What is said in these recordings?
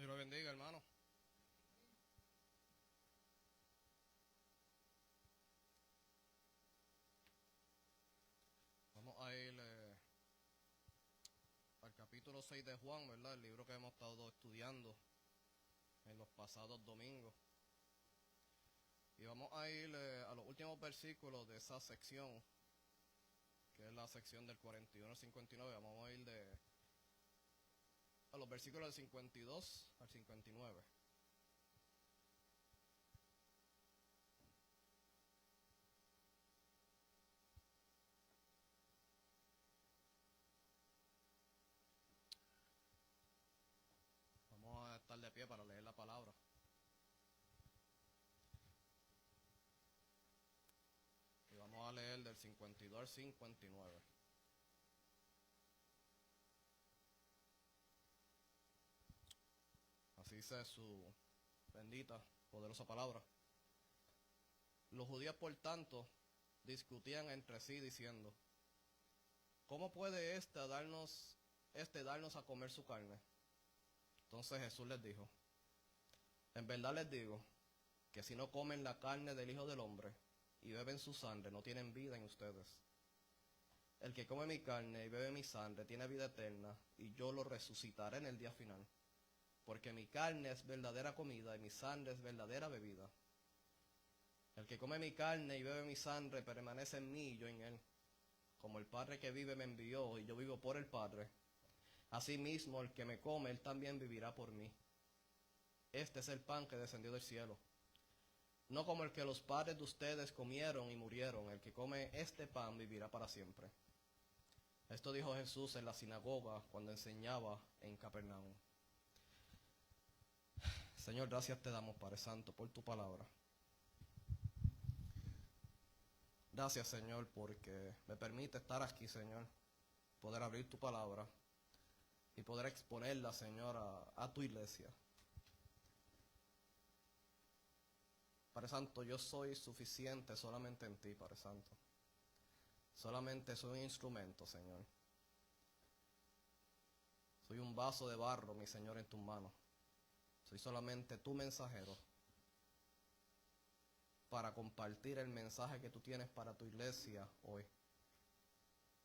Dios lo bendiga, hermano. Vamos a ir al capítulo 6 de Juan, ¿verdad? El libro que hemos estado estudiando en los pasados domingos. Y vamos a ir a los últimos versículos de esa sección, que es la sección del 41 al 59. Vamos a ir a los versículos del 52 al 59. Vamos a estar de pie para leer la palabra. Y vamos a leer del 52 al 59. Así dice su bendita, poderosa palabra. Los judíos, por tanto, discutían entre sí diciendo: ¿cómo puede darnos a comer su carne? Entonces Jesús les dijo: en verdad les digo que si no comen la carne del Hijo del Hombre y beben su sangre, no tienen vida en ustedes. El que come mi carne y bebe mi sangre tiene vida eterna, y yo lo resucitaré en el día final. Porque mi carne es verdadera comida y mi sangre es verdadera bebida. El que come mi carne y bebe mi sangre permanece en mí y yo en él. Como el Padre que vive me envió y yo vivo por el Padre, asimismo el que me come, él también vivirá por mí. Este es el pan que descendió del cielo. No como el que los padres de ustedes comieron y murieron. El que come este pan vivirá para siempre. Esto dijo Jesús en la sinagoga cuando enseñaba en Capernaum. Señor, gracias te damos, Padre Santo, por tu palabra. Gracias, Señor, porque me permite estar aquí, Señor, poder abrir tu palabra y poder exponerla, Señor, a tu iglesia. Padre Santo, yo soy suficiente solamente en ti, Padre Santo. Solamente soy un instrumento, Señor. Soy un vaso de barro, mi Señor, en tus manos. Soy solamente tu mensajero para compartir el mensaje que tú tienes para tu iglesia hoy.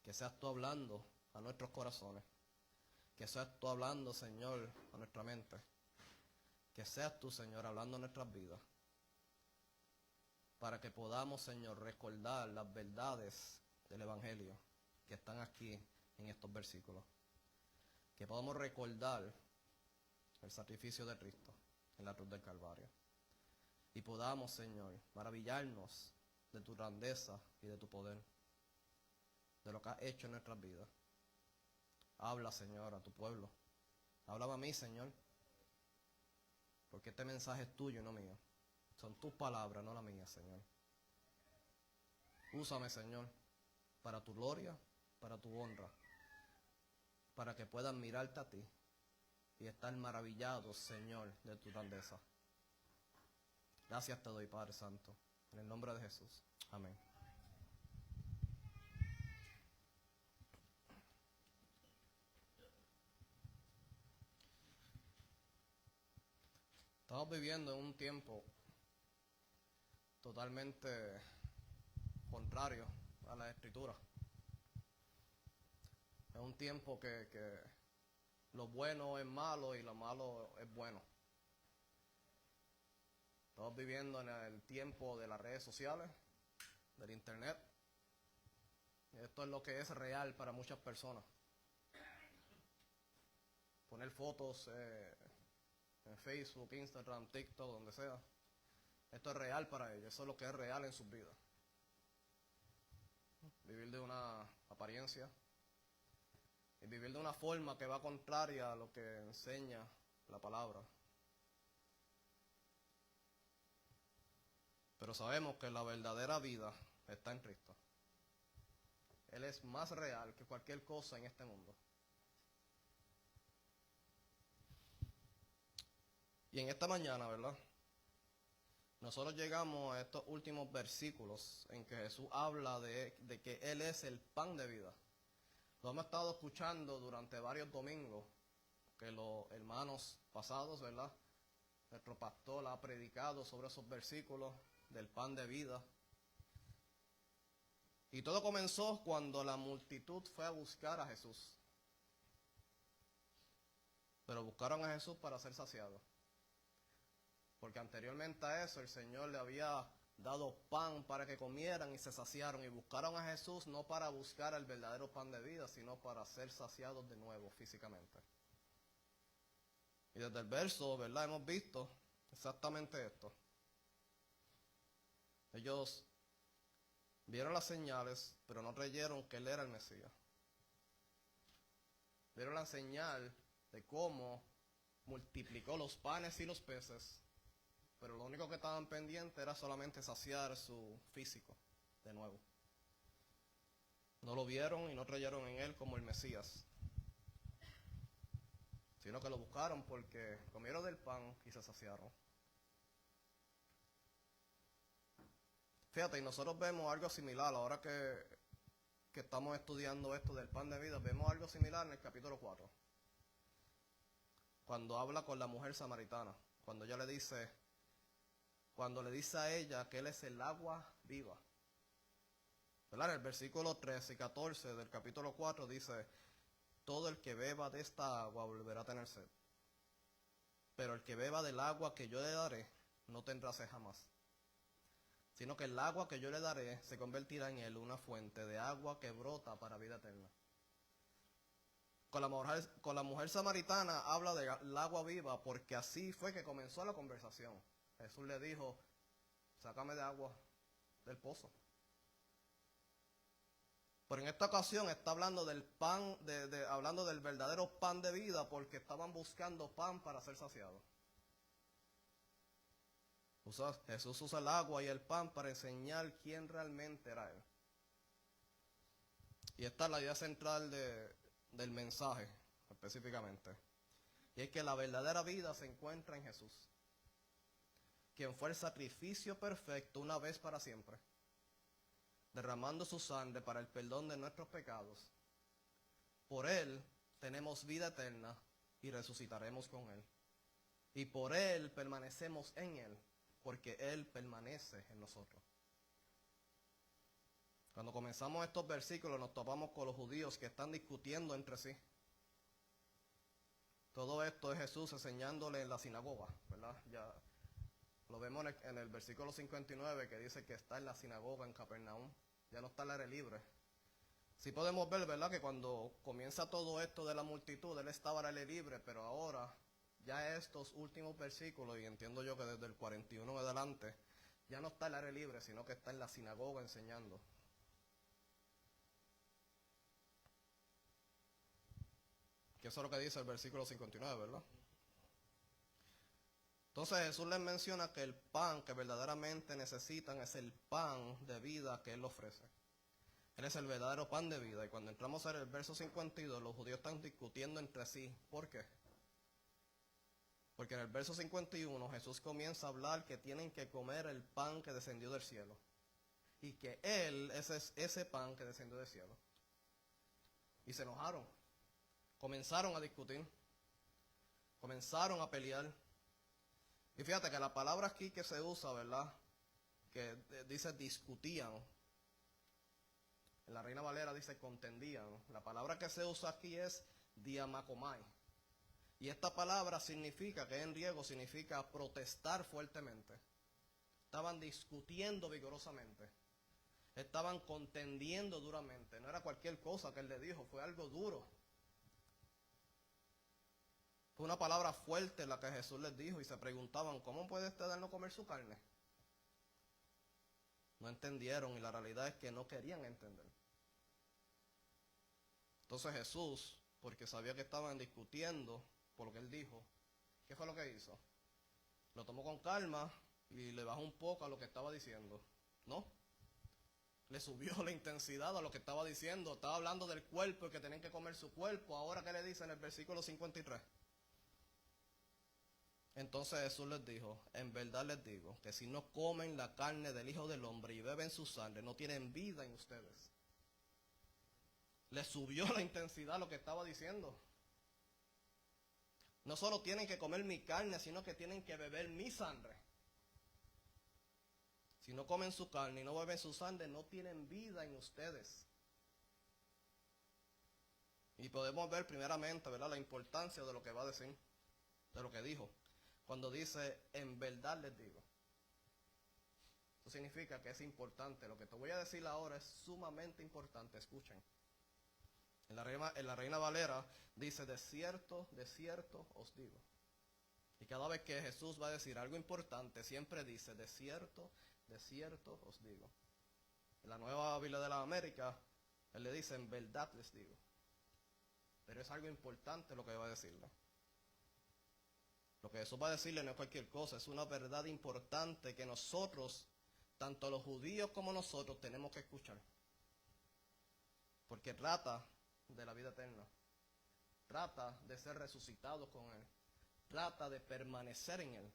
Que seas tú hablando a nuestros corazones. Que seas tú hablando, Señor, a nuestra mente. Que seas tú, Señor, hablando a nuestras vidas. Para que podamos, Señor, recordar las verdades del Evangelio que están aquí en estos versículos. Que podamos recordar el sacrificio de Cristo en la cruz del Calvario. Y podamos, Señor, maravillarnos de tu grandeza y de tu poder, de lo que has hecho en nuestras vidas. Habla, Señor, a tu pueblo. Háblame a mí, Señor, porque este mensaje es tuyo y no mío. Son tus palabras, no las mías, Señor. Úsame, Señor, para tu gloria, para tu honra, para que puedan mirarte a ti y estar maravillados, Señor, de tu grandeza. Gracias te doy, Padre Santo, en el nombre de Jesús. Amén. Estamos viviendo en un tiempo totalmente contrario a la Escritura. Es un tiempo que lo bueno es malo y lo malo es bueno. Estamos viviendo en el tiempo de las redes sociales, del internet. Esto es lo que es real para muchas personas. Poner fotos en Facebook, Instagram, TikTok, donde sea. Esto es real para ellos, eso es lo que es real en sus vidas. Vivir de una apariencia y vivir de una forma que va contraria a lo que enseña la palabra. Pero sabemos que la verdadera vida está en Cristo. Él es más real que cualquier cosa en este mundo. Y en esta mañana, ¿verdad? Nosotros llegamos a estos últimos versículos en que Jesús habla de que Él es el pan de vida. Lo hemos estado escuchando durante varios domingos que los hermanos pasados, ¿verdad? Nuestro pastor ha predicado sobre esos versículos del pan de vida. Y todo comenzó cuando la multitud fue a buscar a Jesús. Pero buscaron a Jesús para ser saciados. Porque anteriormente a eso el Señor le había dado pan para que comieran y se saciaron. Y buscaron a Jesús no para buscar el verdadero pan de vida, sino para ser saciados de nuevo físicamente. Y desde el verso, ¿verdad? Hemos visto exactamente esto. Ellos vieron las señales, pero no creyeron que Él era el Mesías. Vieron la señal de cómo multiplicó los panes y los peces, pero lo único que estaban pendientes era solamente saciar su físico de nuevo. No lo vieron y no creyeron en Él como el Mesías, sino que lo buscaron porque comieron del pan y se saciaron. Fíjate, y nosotros vemos algo similar, ahora que estamos estudiando esto del pan de vida, vemos algo similar en el capítulo 4. Cuando habla con la mujer samaritana, cuando le dice a ella que Él es el agua viva. ¿Verdad? En el versículo 13 y 14 del capítulo 4 dice: todo el que beba de esta agua volverá a tener sed. Pero el que beba del agua que yo le daré, no tendrá sed jamás. Sino que el agua que yo le daré se convertirá en él una fuente de agua que brota para vida eterna. Con la mujer samaritana habla del agua viva porque así fue que comenzó la conversación. Jesús le dijo: sácame de agua del pozo. Pero en esta ocasión está hablando del pan, hablando del verdadero pan de vida, porque estaban buscando pan para ser saciados. Jesús usa el agua y el pan para enseñar quién realmente era Él. Y esta es la idea central del mensaje, específicamente. Y es que la verdadera vida se encuentra en Jesús, quien fue el sacrificio perfecto una vez para siempre, derramando su sangre para el perdón de nuestros pecados. Por Él tenemos vida eterna y resucitaremos con Él. Y por Él permanecemos en Él, porque Él permanece en nosotros. Cuando comenzamos estos versículos nos topamos con los judíos que están discutiendo entre sí. Todo esto es Jesús enseñándole en la sinagoga, ¿verdad? Ya lo vemos en el versículo 59 que dice que está en la sinagoga en Capernaum. Ya no está al aire libre. Sí podemos ver, ¿verdad?, que cuando comienza todo esto de la multitud, Él estaba al aire libre, pero ahora, ya estos últimos versículos, y entiendo yo que desde el 41 en adelante, ya no está al aire libre, sino que está en la sinagoga enseñando. Que eso es lo que dice el versículo 59, ¿verdad? Entonces Jesús les menciona que el pan que verdaderamente necesitan es el pan de vida que Él ofrece. Él es el verdadero pan de vida. Y cuando entramos en el verso 52, los judíos están discutiendo entre sí. ¿Por qué? Porque en el verso 51 Jesús comienza a hablar que tienen que comer el pan que descendió del cielo. Y que Él es ese pan que descendió del cielo. Y se enojaron. Comenzaron a discutir. Comenzaron a pelear. Y fíjate que la palabra aquí que se usa, ¿verdad?, que dice discutían. En la Reina Valera dice contendían. La palabra que se usa aquí es diamakomai. Y esta palabra significa, que en griego significa protestar fuertemente. Estaban discutiendo vigorosamente. Estaban contendiendo duramente. No era cualquier cosa que Él le dijo, fue algo duro. Fue una palabra fuerte la que Jesús les dijo y se preguntaban: ¿cómo puede este no comer su carne? No entendieron y la realidad es que no querían entender. Entonces Jesús, porque sabía que estaban discutiendo por lo que Él dijo, ¿qué fue lo que hizo? Lo tomó con calma y le bajó un poco a lo que estaba diciendo. ¿No? Le subió la intensidad a lo que estaba diciendo. Estaba hablando del cuerpo y que tenían que comer su cuerpo. Ahora, ¿qué le dice en el versículo 53? Entonces Jesús les dijo: en verdad les digo que si no comen la carne del Hijo del Hombre y beben su sangre, no tienen vida en ustedes. Le subió la intensidad a lo que estaba diciendo. No solo tienen que comer mi carne, sino que tienen que beber mi sangre. Si no comen su carne y no beben su sangre, no tienen vida en ustedes. Y podemos ver primeramente, ¿verdad?, la importancia de lo que va a decir, de lo que dijo. Cuando dice, en verdad les digo. Eso significa que es importante. Lo que te voy a decir ahora es sumamente importante. Escuchen. En la Reina Valera dice, de cierto os digo. Y cada vez que Jesús va a decir algo importante, siempre dice, de cierto os digo. En la Nueva Biblia de la América, él le dice, en verdad les digo. Pero es algo importante lo que va a decirle. Lo que Jesús va a decirle no es cualquier cosa, es una verdad importante que nosotros, tanto los judíos como nosotros, tenemos que escuchar. Porque trata de la vida eterna. Trata de ser resucitados con Él. Trata de permanecer en Él.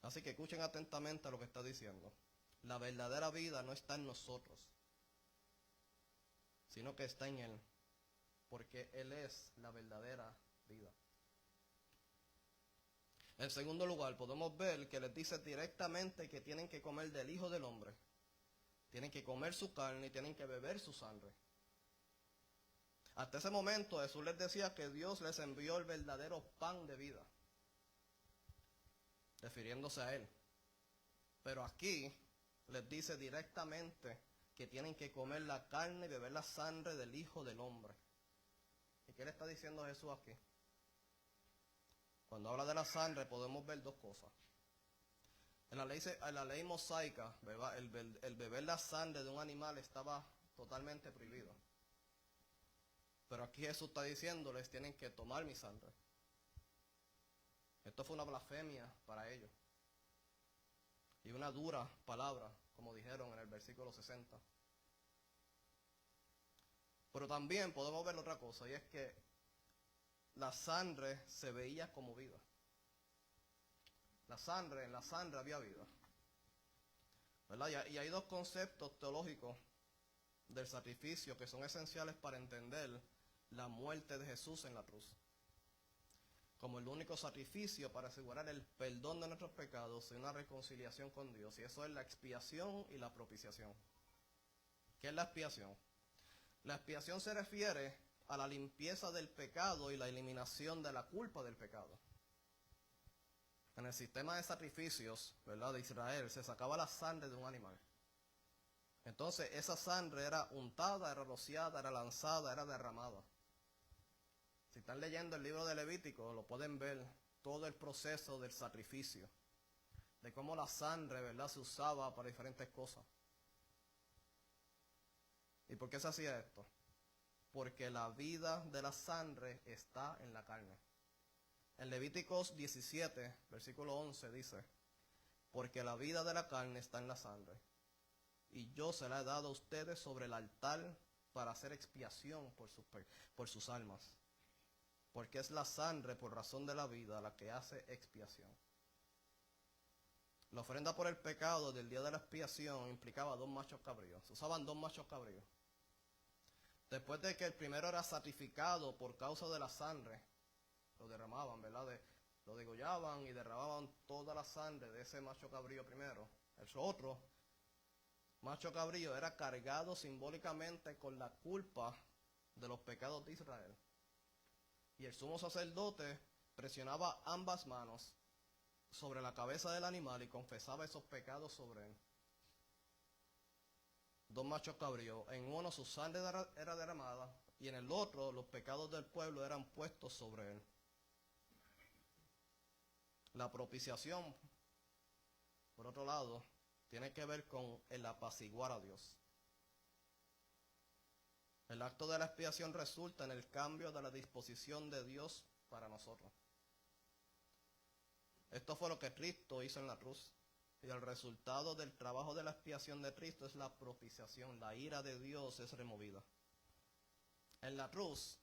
Así que escuchen atentamente a lo que está diciendo. La verdadera vida no está en nosotros, sino que está en Él. Porque Él es la verdadera vida. En segundo lugar, podemos ver que les dice directamente que tienen que comer del Hijo del Hombre. Tienen que comer su carne y tienen que beber su sangre. Hasta ese momento Jesús les decía que Dios les envió el verdadero pan de vida, refiriéndose a Él. Pero aquí les dice directamente que tienen que comer la carne y beber la sangre del Hijo del Hombre. ¿Y qué le está diciendo Jesús aquí? Cuando habla de la sangre podemos ver dos cosas. En la ley mosaica, ¿verdad?, el beber la sangre de un animal estaba totalmente prohibido. Pero aquí Jesús está diciéndoles, tienen que tomar mi sangre. Esto fue una blasfemia para ellos. Y una dura palabra, como dijeron en el versículo 60. Pero también podemos ver otra cosa, y es que la sangre se veía como vida. En la sangre había vida. ¿Verdad? Y hay dos conceptos teológicos del sacrificio que son esenciales para entender la muerte de Jesús en la cruz. Como el único sacrificio para asegurar el perdón de nuestros pecados y una reconciliación con Dios. Y eso es la expiación y la propiciación. ¿Qué es la expiación? La expiación se refiere a la limpieza del pecado y la eliminación de la culpa del pecado. En el sistema de sacrificios, ¿verdad?, de Israel, se sacaba la sangre de un animal. Entonces esa sangre era untada, era rociada, era lanzada, era derramada. Si están leyendo el libro de Levítico, lo pueden ver todo el proceso del sacrificio, de cómo la sangre, ¿verdad?, se usaba para diferentes cosas. ¿Y por qué se hacía esto? Porque la vida de la sangre está en la carne. En Levíticos 17, versículo 11 dice, porque la vida de la carne está en la sangre, y yo se la he dado a ustedes sobre el altar para hacer expiación por sus almas. Porque es la sangre por razón de la vida la que hace expiación. La ofrenda por el pecado del día de la expiación implicaba 2 machos cabríos. Se usaban 2 machos cabríos. Después de que el primero era sacrificado por causa de la sangre, lo derramaban, ¿verdad? Lo degollaban y derramaban toda la sangre de ese macho cabrío primero. El otro macho cabrío era cargado simbólicamente con la culpa de los pecados de Israel. Y el sumo sacerdote presionaba ambas manos sobre la cabeza del animal y confesaba esos pecados sobre él. 2 machos cabríos. En uno su sangre era derramada y en el otro los pecados del pueblo eran puestos sobre él. La propiciación, por otro lado, tiene que ver con el apaciguar a Dios. El acto de la expiación resulta en el cambio de la disposición de Dios para nosotros. Esto fue lo que Cristo hizo en la cruz. Y el resultado del trabajo de la expiación de Cristo es la propiciación. La ira de Dios es removida. En la cruz,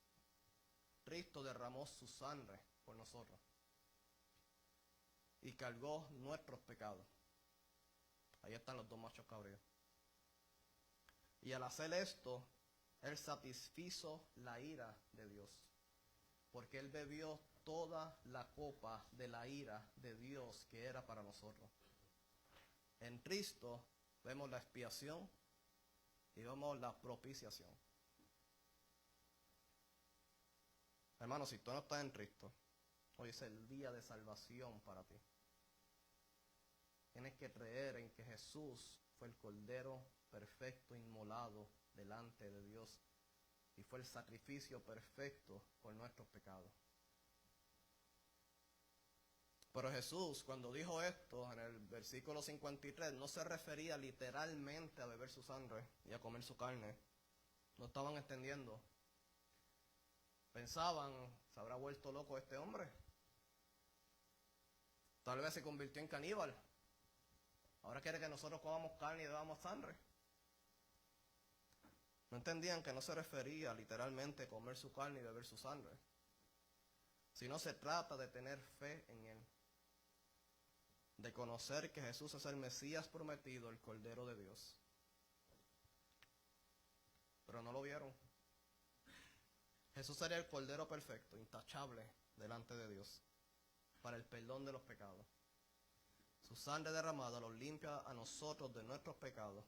Cristo derramó su sangre por nosotros. Y cargó nuestros pecados. Ahí están los 2 machos cabríos. Y al hacer esto, Él satisfizo la ira de Dios. porque Él bebió toda la copa de la ira de Dios que era para nosotros. En Cristo vemos la expiación y vemos la propiciación. Hermano, si tú no estás en Cristo, hoy es el día de salvación para ti. Tienes que creer en que Jesús fue el Cordero perfecto inmolado delante de Dios y fue el sacrificio perfecto por nuestros pecados. Pero Jesús, cuando dijo esto en el versículo 53, no se refería literalmente a beber su sangre y a comer su carne. No estaban entendiendo. Pensaban, ¿se habrá vuelto loco este hombre? Tal vez se convirtió en caníbal. Ahora quiere que nosotros comamos carne y bebamos sangre. No entendían que no se refería literalmente a comer su carne y beber su sangre, sino se trata de tener fe en Él, de conocer que Jesús es el Mesías prometido, el Cordero de Dios. Pero no lo vieron. Jesús sería el Cordero perfecto, intachable delante de Dios, para el perdón de los pecados. Su sangre derramada los limpia a nosotros de nuestros pecados.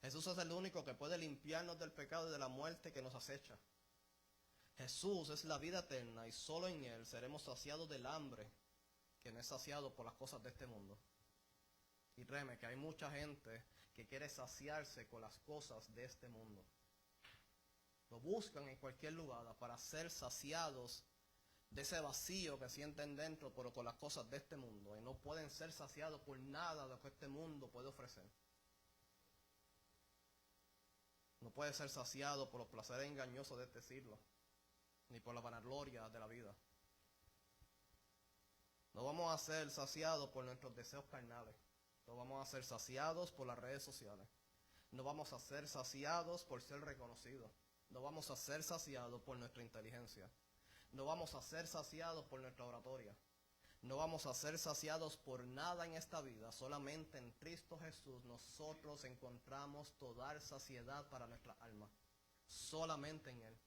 Jesús es el único que puede limpiarnos del pecado y de la muerte que nos acecha. Jesús es la vida eterna y solo en Él seremos saciados del hambre que no es saciado por las cosas de este mundo. Y créeme que hay mucha gente que quiere saciarse con las cosas de este mundo. Lo buscan en cualquier lugar para ser saciados de ese vacío que sienten dentro, pero con las cosas de este mundo. Y no pueden ser saciados por nada de lo que este mundo puede ofrecer. No puede ser saciado por los placeres engañosos de este siglo, ni por la vanagloria de la vida. No vamos a ser saciados por nuestros deseos carnales. No vamos a ser saciados por las redes sociales. No vamos a ser saciados por ser reconocidos. No vamos a ser saciados por nuestra inteligencia. No vamos a ser saciados por nuestra oratoria. No vamos a ser saciados por nada en esta vida. Solamente en Cristo Jesús nosotros encontramos toda saciedad para nuestra alma. Solamente en Él.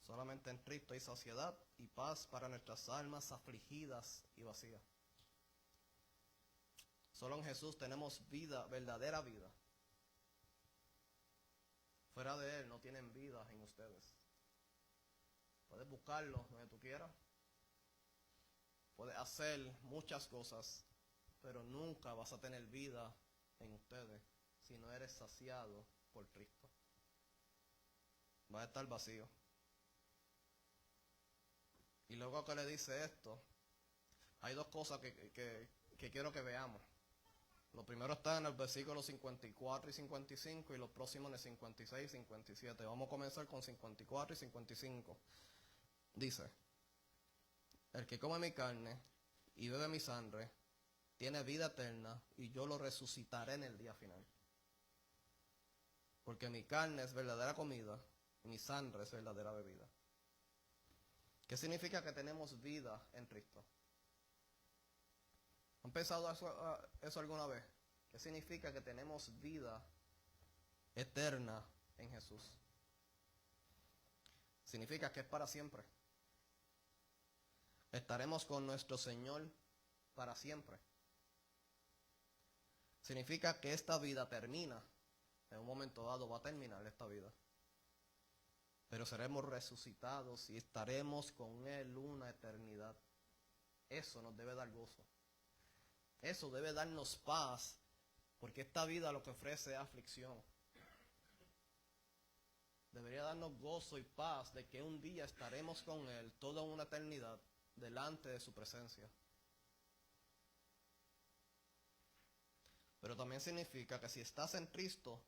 Solamente en Cristo hay saciedad y paz para nuestras almas afligidas y vacías. Solo en Jesús tenemos vida, verdadera vida. Fuera de Él no tienen vida en ustedes. Puedes buscarlo donde tú quieras. Puedes hacer muchas cosas, pero nunca vas a tener vida en ustedes si no eres saciado por Cristo. Vas a estar vacío. Y luego que le dice esto, hay dos cosas que quiero que veamos. Lo primero está en el versículo 54 y 55 y los próximos en el 56 y 57. Vamos a comenzar con 54 y 55. Dice, el que come mi carne y bebe mi sangre tiene vida eterna y yo lo resucitaré en el día final. Porque mi carne es verdadera comida y mi sangre es verdadera bebida. ¿Qué significa que tenemos vida en Cristo? ¿Han pensado eso alguna vez? ¿Qué significa que tenemos vida eterna en Jesús? Significa que es para siempre. Estaremos con nuestro Señor para siempre. Significa que esta vida termina. En un momento dado va a terminar esta vida. Pero seremos resucitados y estaremos con Él una eternidad. Eso nos debe dar gozo. Eso debe darnos paz, porque esta vida lo que ofrece es aflicción. Debería darnos gozo y paz de que un día estaremos con Él toda una eternidad delante de su presencia. Pero también significa que si estás en Cristo,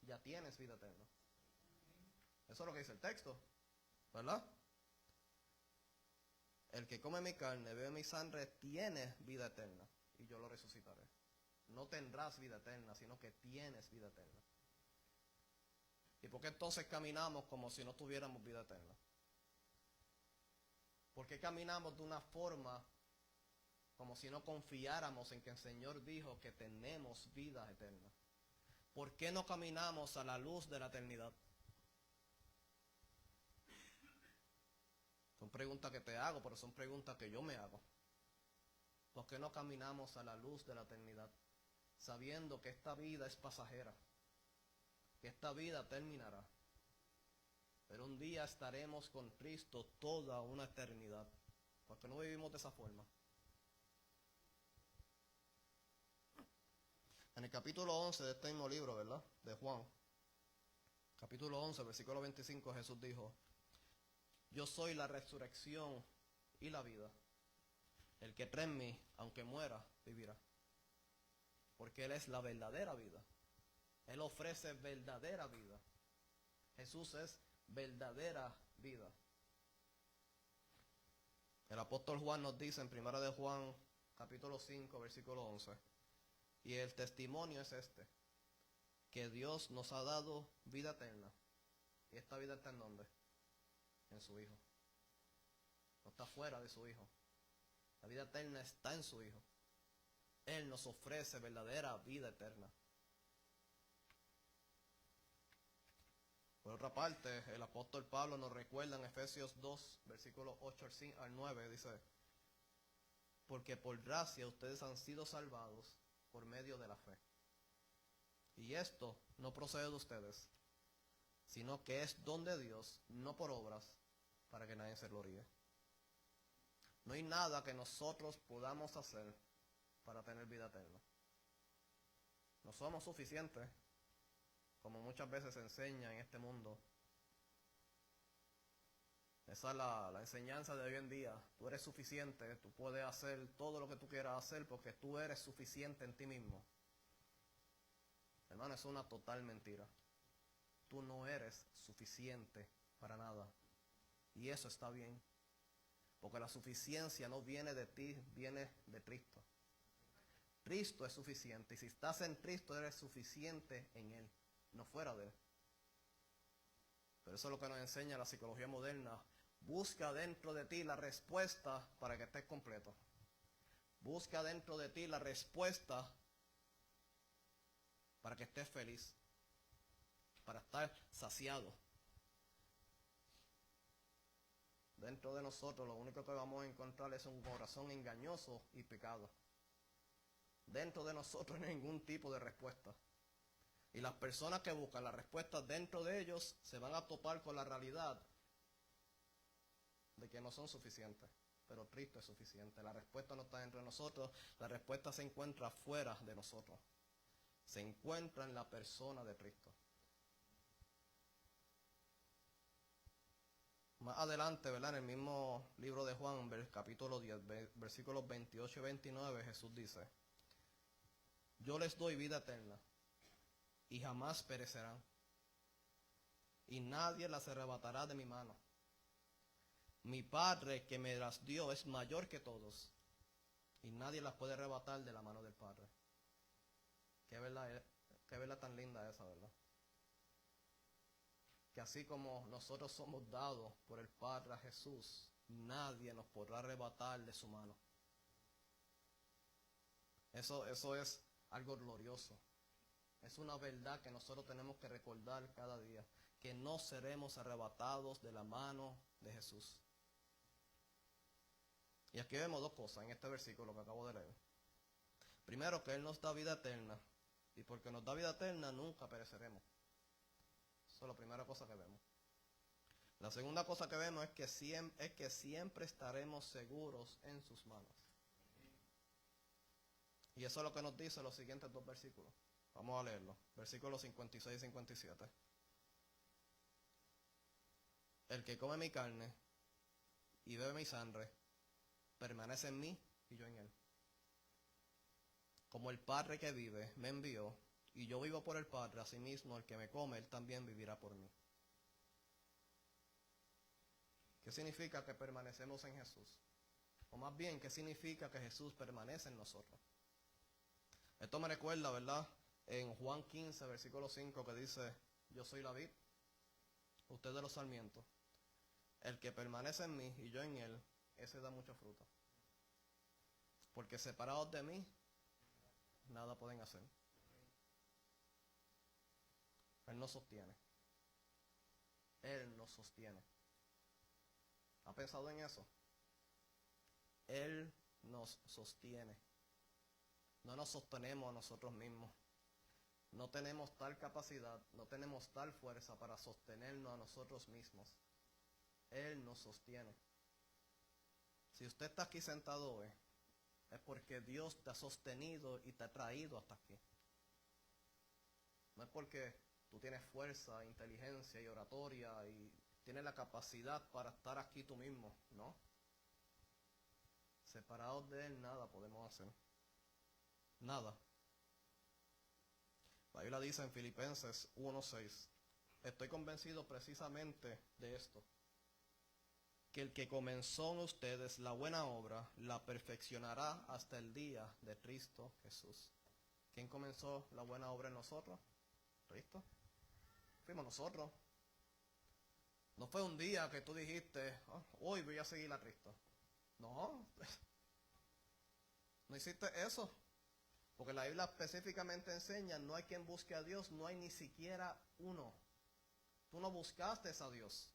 ya tienes vida eterna. Eso es lo que dice el texto, ¿verdad? El que come mi carne, bebe mi sangre, tiene vida eterna y yo lo resucitaré. No tendrás vida eterna, sino que tienes vida eterna. ¿Y por qué entonces caminamos como si no tuviéramos vida eterna? ¿Por qué caminamos de una forma como si no confiáramos en que el Señor dijo que tenemos vida eterna? ¿Por qué no caminamos a la luz de la eternidad? Son preguntas que te hago, pero son preguntas que yo me hago. ¿Por qué no caminamos a la luz de la eternidad? Sabiendo que esta vida es pasajera, que esta vida terminará. Pero un día estaremos con Cristo toda una eternidad. ¿Por qué no vivimos de esa forma? En el capítulo 11 de este mismo libro, ¿verdad? De Juan. Capítulo 11, versículo 25, Jesús dijo: yo soy la resurrección y la vida. El que cree en mí, aunque muera, vivirá. Porque Él es la verdadera vida. Él ofrece verdadera vida. Jesús es verdadera vida. El apóstol Juan nos dice en 1 de Juan, capítulo 5, versículo 11, y el testimonio es este, que Dios nos ha dado vida eterna. ¿Y esta vida está en dónde? En su Hijo. No está fuera de su Hijo. La vida eterna está en su Hijo. Él nos ofrece verdadera vida eterna. Por otra parte, el apóstol Pablo nos recuerda en Efesios 2, versículos 8 al 9, dice: porque por gracia ustedes han sido salvados por medio de la fe. Y esto no procede de ustedes, sino que es don de Dios, no por obras, para que nadie se gloríe. No hay nada que nosotros podamos hacer para tener vida eterna. No somos suficientes, como muchas veces se enseña en este mundo. Esa es la enseñanza de hoy en día. Tú eres suficiente, tú puedes hacer todo lo que tú quieras hacer porque tú eres suficiente en ti mismo. Hermano, es una total mentira. Tú no eres suficiente para nada. Y eso está bien. Porque la suficiencia no viene de ti, viene de Cristo. Cristo es suficiente. Y si estás en Cristo, eres suficiente en Él, no fuera de Él. Pero eso es lo que nos enseña la psicología moderna. Busca dentro de ti la respuesta para que estés completo. Busca dentro de ti la respuesta para que estés feliz, para estar saciado. Dentro de nosotros lo único que vamos a encontrar es un corazón engañoso y pecado. Dentro de nosotros no hay ningún tipo de respuesta. Y las personas que buscan la respuesta dentro de ellos se van a topar con la realidad de que no son suficientes. Pero Cristo es suficiente. La respuesta no está dentro de nosotros, la respuesta se encuentra fuera de nosotros. Se encuentra en la persona de Cristo. Más adelante, ¿verdad? En el mismo libro de Juan, capítulo 10, versículos 28 y 29, Jesús dice: yo les doy vida eterna y jamás perecerán, y nadie las arrebatará de mi mano. Mi Padre que me las dio es mayor que todos, y nadie las puede arrebatar de la mano del Padre. Qué verdad tan linda esa, ¿verdad? Que así como nosotros somos dados por el Padre a Jesús, nadie nos podrá arrebatar de su mano. Eso es algo glorioso. Es una verdad que nosotros tenemos que recordar cada día, que no seremos arrebatados de la mano de Jesús. Y aquí vemos dos cosas en este versículo que acabo de leer. Primero, que Él nos da vida eterna, y porque nos da vida eterna nunca pereceremos. Eso es la primera cosa que vemos. La segunda cosa que vemos es que siempre estaremos seguros en sus manos. Y eso es lo que nos dice los siguientes dos versículos. Vamos a leerlo. Versículos 56 y 57. El que come mi carne y bebe mi sangre, permanece en mí y yo en él. Como el Padre que vive me envió, y yo vivo por el Padre, asimismo el que me come, él también vivirá por mí. ¿Qué significa que permanecemos en Jesús? O más bien, ¿qué significa que Jesús permanece en nosotros? Esto me recuerda, ¿verdad? En Juan 15, versículo 5, que dice: yo soy la vid, ustedes los sarmientos. El que permanece en mí y yo en él, ese da mucho fruto. Porque separados de mí, nada pueden hacer. Él nos sostiene. Él nos sostiene. ¿Ha pensado en eso? Él nos sostiene. No nos sostenemos a nosotros mismos. No tenemos tal capacidad, no tenemos tal fuerza para sostenernos a nosotros mismos. Él nos sostiene. Si usted está aquí sentado hoy, es porque Dios te ha sostenido y te ha traído hasta aquí. No es porque tú tienes fuerza, inteligencia y oratoria y tienes la capacidad para estar aquí tú mismo, ¿no? Separados de Él nada podemos hacer. Nada. La Biblia dice en Filipenses 1:6, estoy convencido precisamente de esto, que el que comenzó en ustedes la buena obra, la perfeccionará hasta el día de Cristo Jesús. ¿Quién comenzó la buena obra en nosotros? Cristo. Fuimos nosotros. No fue un día que tú dijiste, hoy voy a seguir a Cristo. No, no hiciste eso. Porque la Biblia específicamente enseña, no hay quien busque a Dios, no hay ni siquiera uno. Tú no buscaste a Dios.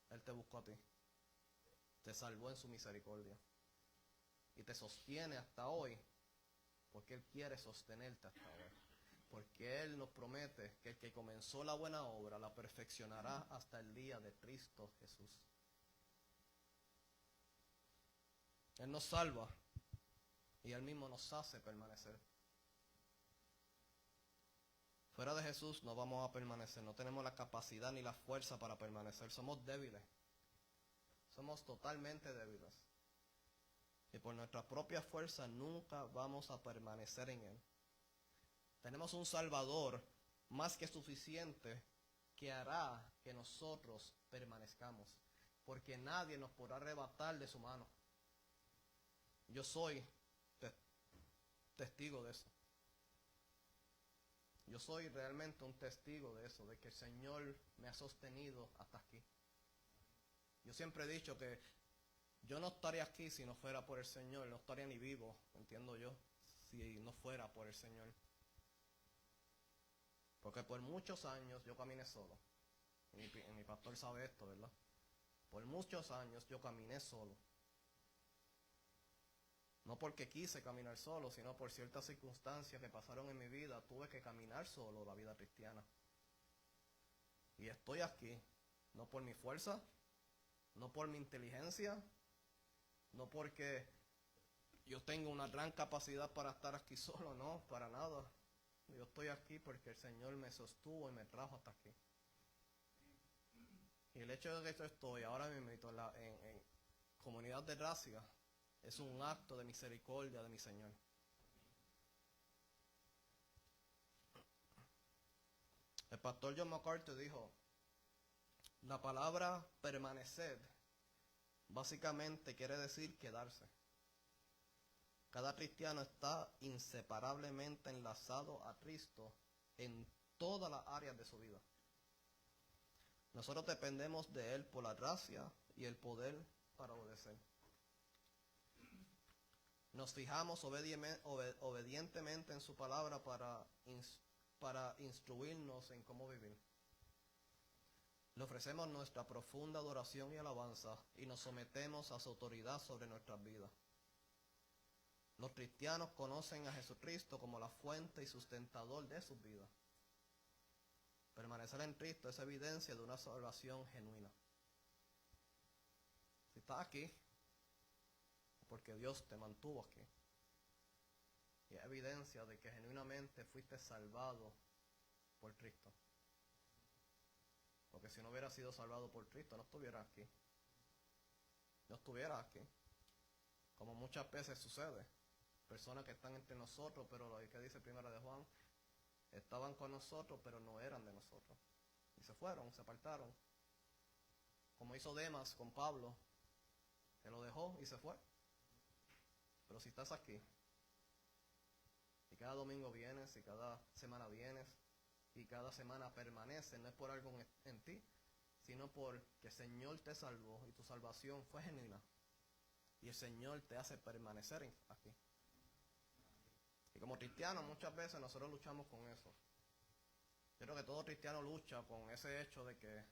Él te buscó a ti. Te salvó en su misericordia. Y te sostiene hasta hoy, porque Él quiere sostenerte hasta hoy. Porque Él nos promete que el que comenzó la buena obra la perfeccionará hasta el día de Cristo Jesús. Él nos salva y Él mismo nos hace permanecer. Fuera de Jesús no vamos a permanecer, no tenemos la capacidad ni la fuerza para permanecer, somos débiles. Somos totalmente débiles. Y por nuestra propia fuerza nunca vamos a permanecer en Él. Tenemos un Salvador más que suficiente que hará que nosotros permanezcamos. Porque nadie nos podrá arrebatar de su mano. Yo soy testigo de eso. Yo soy realmente un testigo de eso, de que el Señor me ha sostenido hasta aquí. Yo siempre he dicho que yo no estaría aquí si no fuera por el Señor, no estaría ni vivo, entiendo yo, si no fuera por el Señor. Porque por muchos años yo caminé solo. Y mi pastor sabe esto, ¿verdad? Por muchos años yo caminé solo. No porque quise caminar solo, sino por ciertas circunstancias que pasaron en mi vida, tuve que caminar solo la vida cristiana. Y estoy aquí, no por mi fuerza, no por mi inteligencia, no porque yo tengo una gran capacidad para estar aquí solo, no, para nada. Yo estoy aquí porque el Señor me sostuvo y me trajo hasta aquí. Y el hecho de que yo estoy ahora mismo en comunidad de gracia es un acto de misericordia de mi Señor. El pastor John MacArthur dijo, la palabra permanecer básicamente quiere decir quedarse. Cada cristiano está inseparablemente enlazado a Cristo en todas las áreas de su vida. Nosotros dependemos de Él por la gracia y el poder para obedecer. Nos fijamos obedientemente en su palabra para instruirnos en cómo vivir. Le ofrecemos nuestra profunda adoración y alabanza y nos sometemos a su autoridad sobre nuestras vidas. Los cristianos conocen a Jesucristo como la fuente y sustentador de sus vidas. Permanecer en Cristo es evidencia de una salvación genuina. Si estás aquí, porque Dios te mantuvo aquí. Y es evidencia de que genuinamente fuiste salvado por Cristo. Porque si no hubiera sido salvado por Cristo, no estuviera aquí. No estuviera aquí. Como muchas veces sucede. Personas que están entre nosotros, pero lo que dice Primera de Juan, estaban con nosotros, pero no eran de nosotros. Y se fueron, se apartaron. Como hizo Demas con Pablo, que lo dejó y se fue. Pero si estás aquí, y cada domingo vienes, y cada semana vienes, y cada semana permaneces, no es por algo en ti, sino porque el Señor te salvó y tu salvación fue genuina. Y el Señor te hace permanecer aquí. Y como cristianos muchas veces nosotros luchamos con eso. creo que todo cristiano lucha con ese hecho de que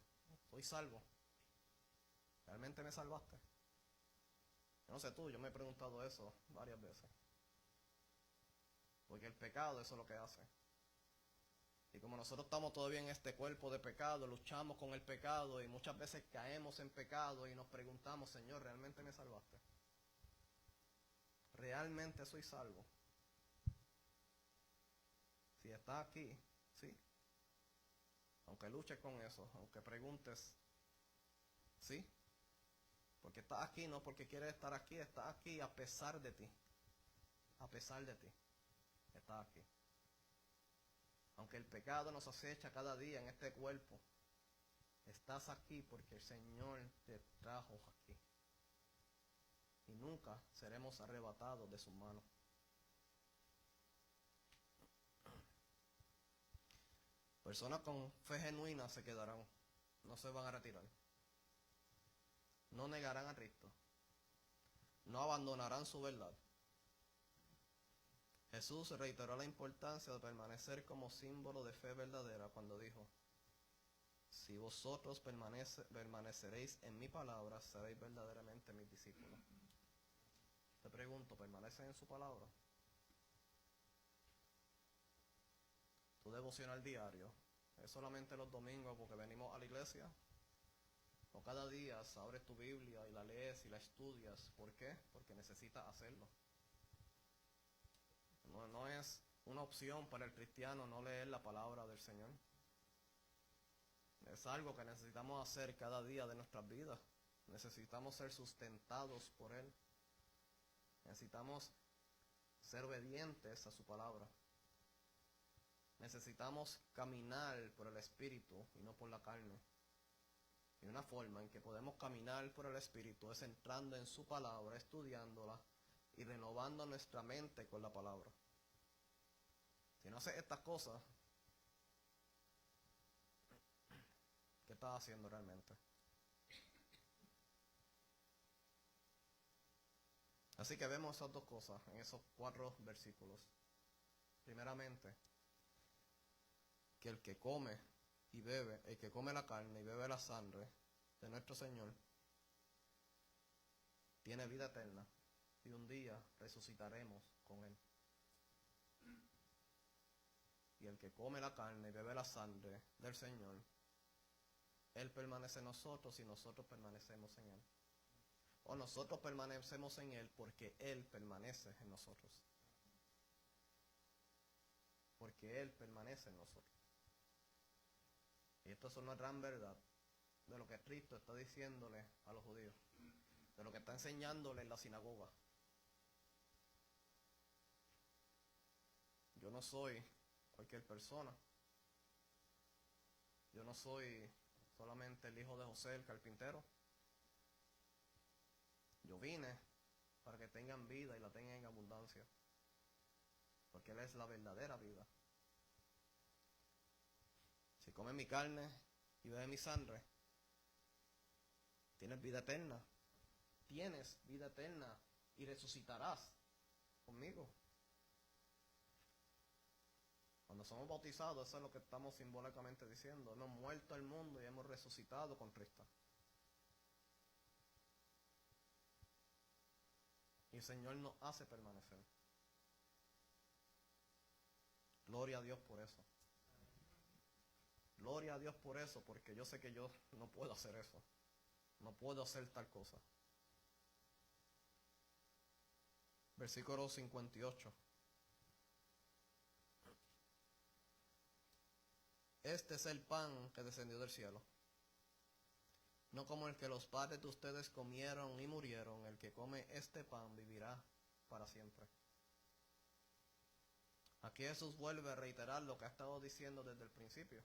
soy salvo. ¿Realmente me salvaste? Yo no sé tú, yo me he preguntado eso varias veces. Porque el pecado, eso es lo que hace. Y como nosotros estamos todavía en este cuerpo de pecado, luchamos con el pecado y muchas veces caemos en pecado y nos preguntamos, Señor, ¿realmente me salvaste? ¿Realmente soy salvo? Si estás aquí, sí. Aunque luches con eso, aunque preguntes, sí. Porque estás aquí, no porque quieres estar aquí, estás aquí a pesar de ti. A pesar de ti, estás aquí. Aunque el pecado nos acecha cada día en este cuerpo, estás aquí porque el Señor te trajo aquí. Y nunca seremos arrebatados de sus manos. Personas con fe genuina se quedarán, no se van a retirar. No negarán a Cristo. No abandonarán su verdad. Jesús reiteró la importancia de permanecer como símbolo de fe verdadera cuando dijo, si vosotros permaneceréis en mi palabra, seréis verdaderamente mis discípulos. Te pregunto, ¿permaneces en su palabra? Tu devocional diario, ¿es solamente los domingos porque venimos a la iglesia? ¿O cada día abres tu Biblia y la lees y la estudias? ¿Por qué? Porque necesitas hacerlo. No es una opción para el cristiano no leer la palabra del Señor. Es algo que necesitamos hacer cada día de nuestras vidas. Necesitamos ser sustentados por Él. Necesitamos ser obedientes a su palabra. Necesitamos caminar por el Espíritu y no por la carne. Y una forma en que podemos caminar por el Espíritu es entrando en su palabra, estudiándola y renovando nuestra mente con la palabra. Si no haces estas cosas, ¿qué estás haciendo realmente? Así que vemos esas dos cosas en esos 4 versículos. Primeramente, que el que come y bebe, el que come la carne y bebe la sangre de nuestro Señor, tiene vida eterna y un día resucitaremos con Él. Y el que come la carne y bebe la sangre del Señor, Él permanece en nosotros y nosotros permanecemos en Él. O nosotros permanecemos en Él porque Él permanece en nosotros. Porque Él permanece en nosotros. Y esto es una gran verdad de lo que Cristo está diciéndole a los judíos, de lo que está enseñándole en la sinagoga. Yo no soy cualquier persona. Yo no soy solamente el hijo de José, el carpintero. Yo vine para que tengan vida y la tengan en abundancia. Porque Él es la verdadera vida. Si comes mi carne y bebes mi sangre, tienes vida eterna. Tienes vida eterna y resucitarás conmigo. Cuando somos bautizados, eso es lo que estamos simbólicamente diciendo. Hemos muerto al mundo y hemos resucitado con Cristo. Y el Señor nos hace permanecer. Gloria a Dios por eso. Gloria a Dios por eso, porque yo sé que yo no puedo hacer eso. No puedo hacer tal cosa. Versículo 58. Este es el pan que descendió del cielo. No como el que los padres de ustedes comieron y murieron. El que come este pan vivirá para siempre. Aquí Jesús vuelve a reiterar lo que ha estado diciendo desde el principio.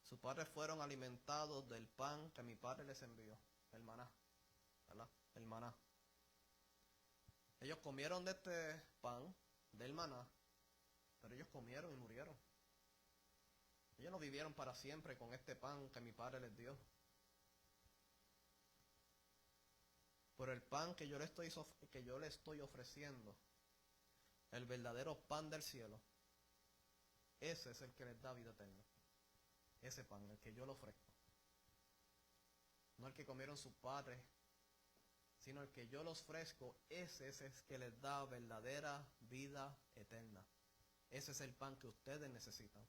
Sus padres fueron alimentados del pan que mi Padre les envió, el maná, ¿verdad? El maná. Ellos comieron de este pan, del maná, pero ellos comieron y murieron. Ellos no vivieron para siempre con este pan que mi Padre les dio. Pero el pan que yo le estoy ofreciendo, el verdadero pan del cielo, ese es el que les da vida eterna. Ese pan, el que yo le ofrezco. No el que comieron sus padres, sino el que yo les ofrezco, ese es el que les da verdadera vida eterna. Ese es el pan que ustedes necesitan.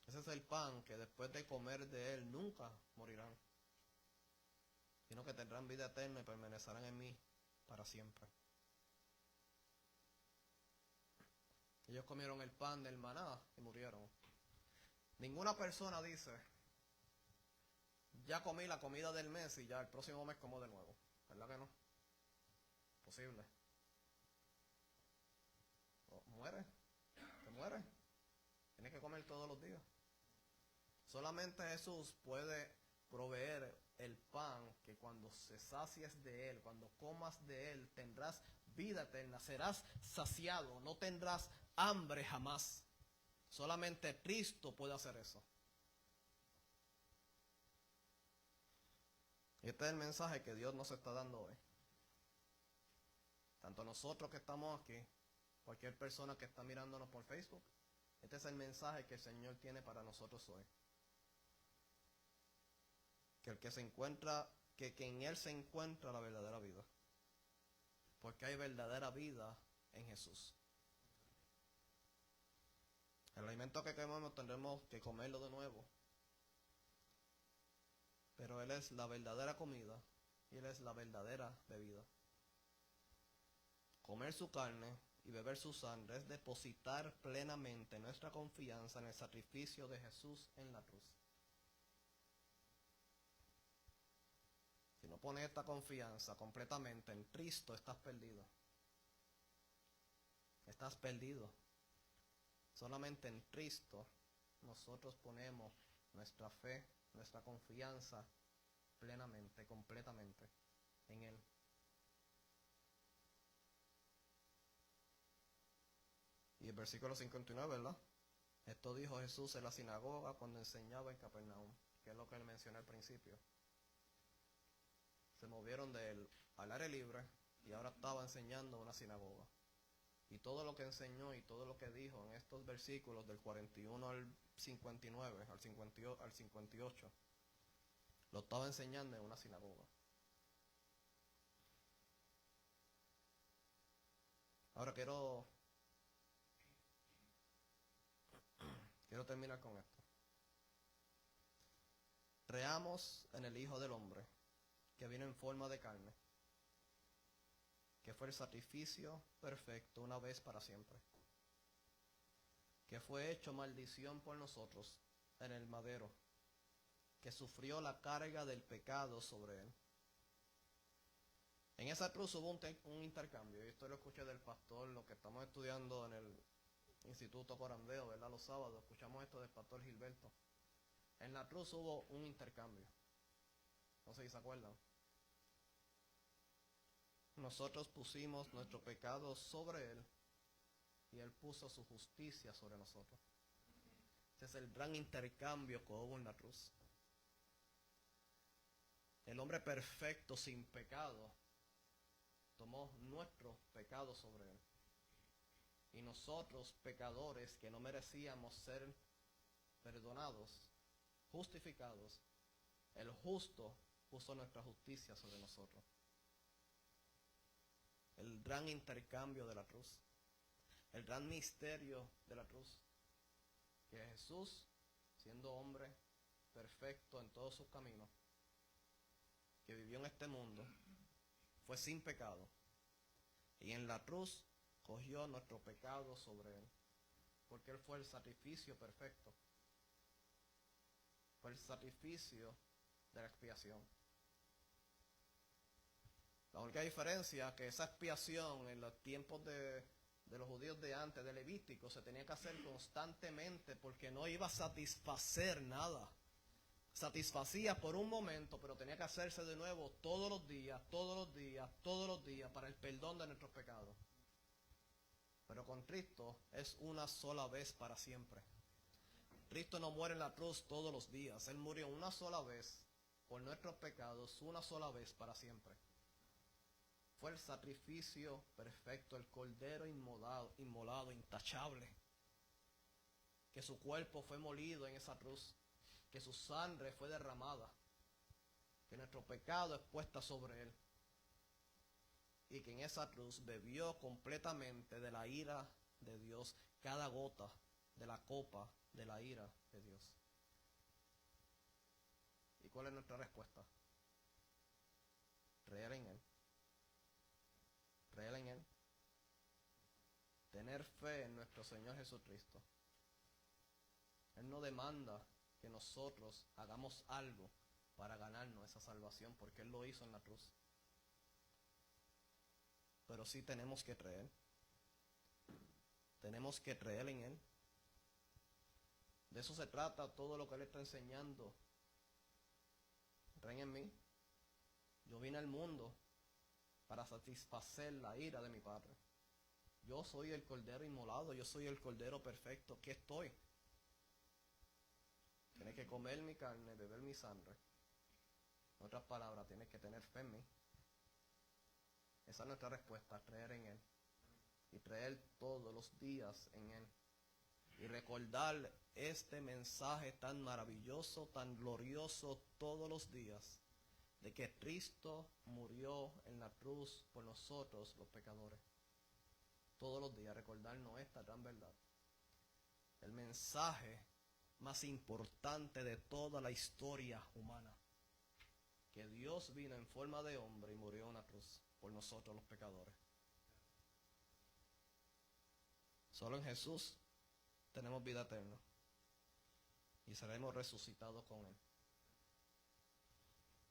Ese es el pan que después de comer de él nunca morirán, sino que tendrán vida eterna y permanecerán en mí para siempre. Ellos comieron el pan del maná y murieron. Ninguna persona dice, ya comí la comida del mes y ya el próximo mes como de nuevo. ¿Verdad que no? Posible. Muere, te muere. Tienes que comer todos los días. Solamente Jesús puede proveer el pan que cuando se sacies de él, cuando comas de él, tendrás vida eterna, serás saciado, no tendrás hambre jamás. Solamente Cristo puede hacer eso. Y este es el mensaje que Dios nos está dando hoy. Tanto nosotros que estamos aquí, cualquier persona que está mirándonos por Facebook, este es el mensaje que el Señor tiene para nosotros hoy. Que el que se encuentra, que en Él se encuentra la verdadera vida. Porque hay verdadera vida en Jesús. El alimento que comemos tendremos que comerlo de nuevo. Pero Él es la verdadera comida y Él es la verdadera bebida. Comer su carne y beber su sangre es depositar plenamente nuestra confianza en el sacrificio de Jesús en la cruz. Si no pones esta confianza completamente en Cristo, estás perdido. Estás perdido. Solamente en Cristo nosotros ponemos nuestra fe, nuestra confianza plenamente, completamente en Él. Y el versículo 59, ¿verdad? Esto dijo Jesús en la sinagoga cuando enseñaba en Capernaum, que es lo que él mencionó al principio. Se movieron del al aire libre y ahora estaba enseñando en una sinagoga. Y todo lo que enseñó y todo lo que dijo en estos versículos del 41 al 59, al 58, lo estaba enseñando en una sinagoga. Ahora quiero terminar con esto. Creamos en el Hijo del Hombre, que vino en forma de carne, que fue el sacrificio perfecto una vez para siempre, que fue hecho maldición por nosotros en el madero, que sufrió la carga del pecado sobre él. En esa cruz hubo un intercambio, y esto lo escuché del pastor, lo que estamos estudiando en el Instituto Corandeo, ¿verdad? Los sábados, escuchamos esto del pastor Gilberto. En la cruz hubo un intercambio. No sé si se acuerdan. Nosotros pusimos nuestro pecado sobre él y él puso su justicia sobre nosotros. Ese es el gran intercambio que hubo en la cruz. El hombre perfecto sin pecado tomó nuestro pecado sobre él. Y nosotros, pecadores que no merecíamos ser perdonados, justificados, el justo puso nuestra justicia sobre nosotros. El gran intercambio de la cruz, el gran misterio de la cruz, que Jesús, siendo hombre perfecto en todos sus caminos, que vivió en este mundo, fue sin pecado, y en la cruz cogió nuestro pecado sobre él, porque él fue el sacrificio perfecto, fue el sacrificio de la expiación. La única diferencia es que esa expiación en los tiempos de los judíos de antes, de Levítico, se tenía que hacer constantemente porque no iba a satisfacer nada. Satisfacía por un momento, pero tenía que hacerse de nuevo todos los días, todos los días, todos los días para el perdón de nuestros pecados. Pero con Cristo es una sola vez para siempre. Cristo no muere en la cruz todos los días. Él murió una sola vez por nuestros pecados, una sola vez para siempre. fue el sacrificio perfecto, el cordero inmolado, intachable. Que su cuerpo fue molido en esa cruz, que su sangre fue derramada, que nuestro pecado es puesta sobre él, y que en esa cruz bebió completamente de la ira de Dios, cada gota de la copa de la ira de Dios. ¿Y cuál es nuestra respuesta? Creer en él. Creer en él. Tener fe en nuestro Señor Jesucristo. Él no demanda que nosotros hagamos algo para ganarnos esa salvación, porque Él lo hizo en la cruz. Pero sí tenemos que creer. Tenemos que creer en Él. De eso se trata todo lo que Él está enseñando. Creen en mí. Yo vine al mundo para satisfacer la ira de mi Padre. Yo soy el Cordero inmolado, yo soy el Cordero perfecto. ¿Qué estoy? Tienes que comer mi carne, beber mi sangre. En otras palabras, tienes que tener fe en mí. Esa es nuestra respuesta, creer en Él. Y creer todos los días en Él. Y recordar este mensaje tan maravilloso, tan glorioso todos los días, de que Cristo murió en la cruz por nosotros los pecadores. Todos los días recordarnos esta gran verdad. El mensaje más importante de toda la historia humana. Que Dios vino en forma de hombre y murió en una cruz por nosotros los pecadores. Solo en Jesús tenemos vida eterna y seremos resucitados con Él.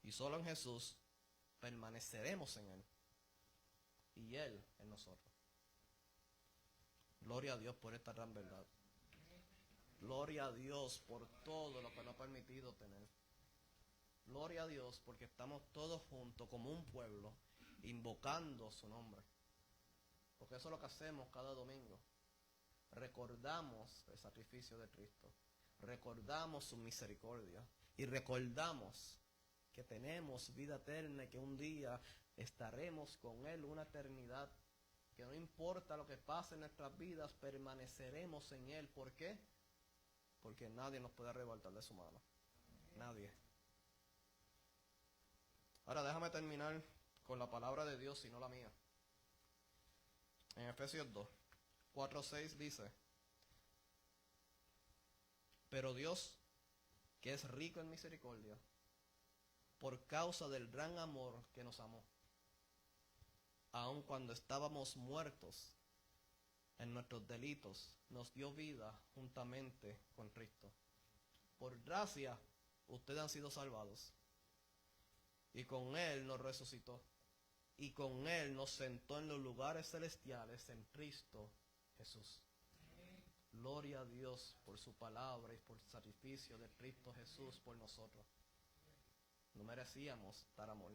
Y solo en Jesús permaneceremos en Él y Él en nosotros. Gloria a Dios por esta gran verdad. Gloria a Dios por todo lo que nos ha permitido tener. Gloria a Dios porque estamos todos juntos como un pueblo invocando su nombre. Porque eso es lo que hacemos cada domingo. Recordamos el sacrificio de Cristo. Recordamos su misericordia. Y recordamos que tenemos vida eterna y que un día estaremos con Él una eternidad. Que no importa lo que pase en nuestras vidas, permaneceremos en Él. ¿Por qué? Porque nadie nos puede arrebatar de su mano. Nadie. Ahora déjame terminar con la palabra de Dios y no la mía. En Efesios 2, 4-6 dice: pero Dios, que es rico en misericordia, por causa del gran amor que nos amó, aun cuando estábamos muertos en nuestros delitos, nos dio vida juntamente con Cristo. Por gracia, ustedes han sido salvados. Y con Él nos resucitó. Y con Él nos sentó en los lugares celestiales en Cristo Jesús. Gloria a Dios por su palabra y por el sacrificio de Cristo Jesús por nosotros. No merecíamos dar amor.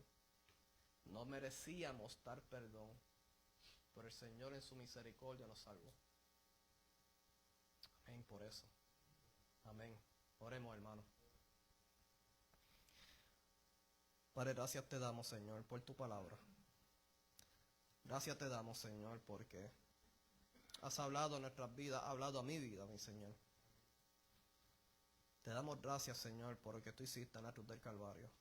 No merecíamos dar perdón. Pero el Señor en su misericordia nos salvó. Amén por eso. Amén. Oremos, hermano. Padre, gracias te damos, Señor, por tu palabra. Gracias te damos, Señor, porque has hablado en nuestras vidas, has hablado a mi vida, mi Señor. Te damos gracias, Señor, por lo que tú hiciste en la cruz del Calvario.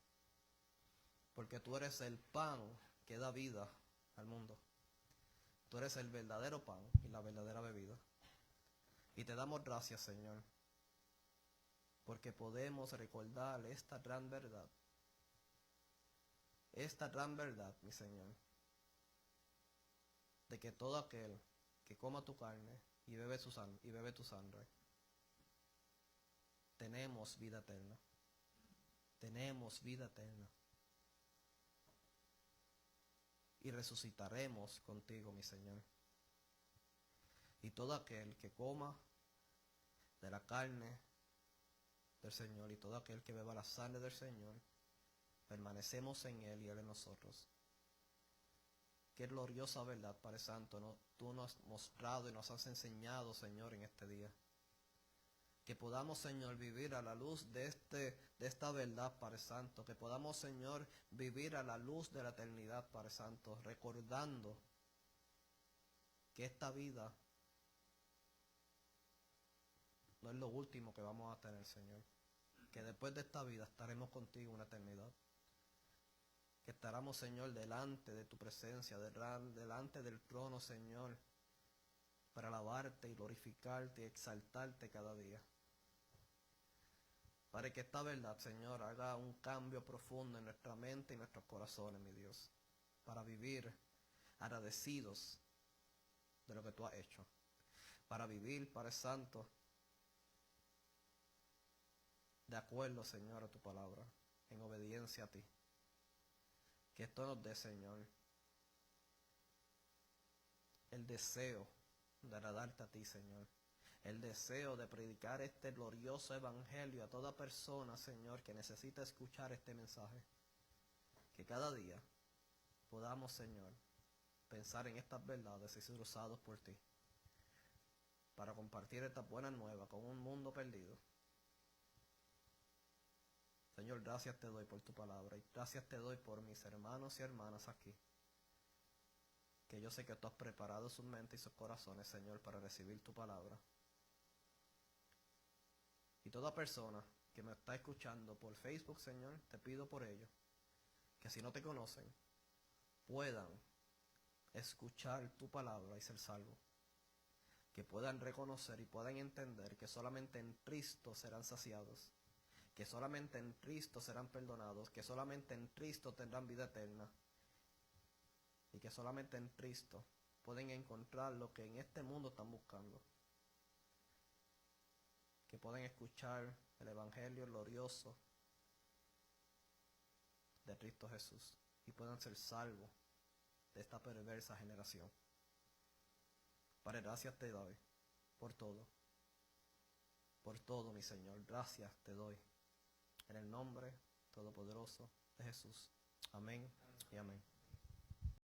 Porque tú eres el pan que da vida al mundo. Tú eres el verdadero pan y la verdadera bebida. Y te damos gracias, Señor, porque podemos recordar esta gran verdad. Esta gran verdad, mi Señor, de que todo aquel que coma tu carne y bebe tu sangre, tenemos vida eterna. Tenemos vida eterna. Y resucitaremos contigo, mi Señor. Y todo aquel que coma de la carne del Señor y todo aquel que beba la sangre del Señor, permanecemos en Él y Él en nosotros. Qué gloriosa verdad, Padre Santo, ¿no? Tú nos has mostrado y nos has enseñado, Señor, en este día. Que podamos, Señor, vivir a la luz de esta verdad, Padre Santo. Que podamos, Señor, vivir a la luz de la eternidad, Padre Santo. Recordando que esta vida no es lo último que vamos a tener, Señor. Que después de esta vida estaremos contigo una eternidad. Que estaremos, Señor, delante de tu presencia, delante del trono, Señor, para alabarte y glorificarte y exaltarte cada día. Para que esta verdad, Señor, haga un cambio profundo en nuestra mente y nuestros corazones, mi Dios. Para vivir agradecidos de lo que tú has hecho. Para vivir, Padre Santo, de acuerdo, Señor, a tu palabra, en obediencia a ti. Que esto nos dé, Señor, el deseo de agradarte a ti, Señor. El deseo de predicar este glorioso evangelio a toda persona, Señor, que necesita escuchar este mensaje. Que cada día podamos, Señor, pensar en estas verdades y ser usados por ti para compartir estas buenas nuevas con un mundo perdido. Señor, gracias te doy por tu palabra y gracias te doy por mis hermanos y hermanas aquí. Que yo sé que tú has preparado sus mentes y sus corazones, Señor, para recibir tu palabra. Y toda persona que me está escuchando por Facebook, Señor, te pido por ello, que si no te conocen, puedan escuchar tu palabra y ser salvos. Que puedan reconocer y puedan entender que solamente en Cristo serán saciados. Que solamente en Cristo serán perdonados, que solamente en Cristo tendrán vida eterna y que solamente en Cristo pueden encontrar lo que en este mundo están buscando. Que puedan escuchar el evangelio glorioso de Cristo Jesús y puedan ser salvos de esta perversa generación. Padre, gracias te doy por todo, mi Señor, gracias te doy. En el nombre todopoderoso de Jesús. Amén y amén.